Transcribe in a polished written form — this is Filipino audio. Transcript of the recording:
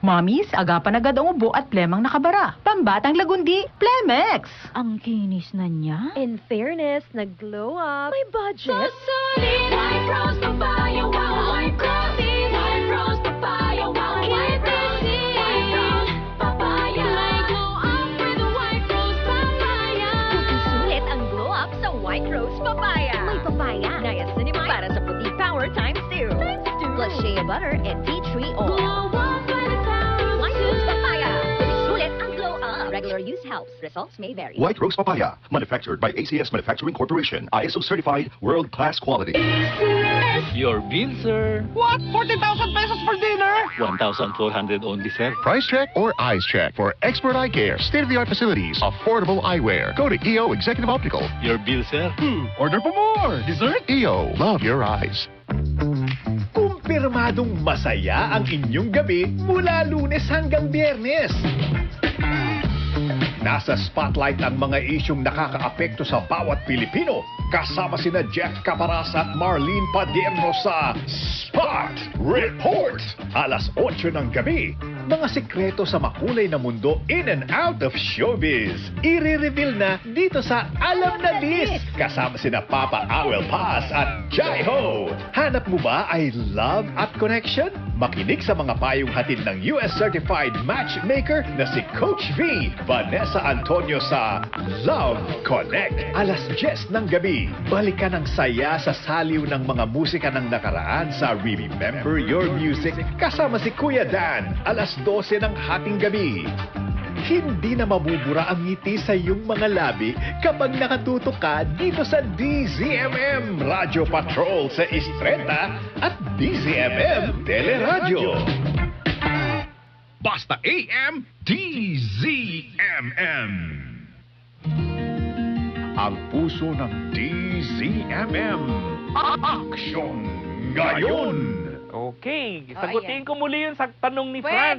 Mommies, agapan agad ang ubo at plemang nakabara. Pambatang lagundi, Plemex! Ang kinis na niya. In fairness, nag-glow up. May budget. White Rose Papaya, wow, White Rose. White Rose Papaya, wow, White Rose. White Rose Papaya. May glow up with White Rose Papaya. Puti sulit ang glow up sa White Rose Papaya. May papaya. Niacinamide para sa puti power times 2. Plus shea butter and tea tree oil. Glow up by the power of White Rose two. Papaya. Puti sulit ang glow up. Regular use helps. Results may vary. White Rose Papaya, manufactured by ACS Manufacturing Corporation, ISO certified, world-class quality. Your bill, sir. What? 40,000 pesos for dinner? 1,400 only, sir. Price check or eyes check for expert eye care, state-of-the-art facilities, affordable eyewear. Go to EO Executive Optical. Your bill, sir. Order for more. Dessert? EO, love your eyes. Kumpirmadong masaya ang inyong gabi mula Lunes hanggang Biyernes. Nasa spotlight ang mga isyong nakakaapekto sa bawat Pilipino. Kasama sina Jeff Caparas at Marlene Padierno sa Spot Report. Alas 8 ng gabi. Mga sikreto sa makulay na mundo in and out of showbiz. I-reveal na dito sa Alam na Dis. Kasama sina Papa Awel Paz at Jai Ho. Hanap mo ba ay love at connection? Makinig sa mga payong hatid ng US Certified Matchmaker na si Coach V, Vanessa Antonio sa Love Connect. Alas 10 ng gabi, balikan ang saya sa saliw ng mga musika ng nakaraan sa Remember Your Music kasama si Kuya Dan. Alas 12 ng hating gabi. Hindi na mabubura ang ngiti sa iyong mga labi kapag nakatutok ka dito sa DZMM Radio Patrol sa Istreta at DZMM Teleradyo. Basta AM, DZMM. Ang puso ng DZMM. Action ngayon! Okay, sagutin ko muli yun sa tanong ni Franz.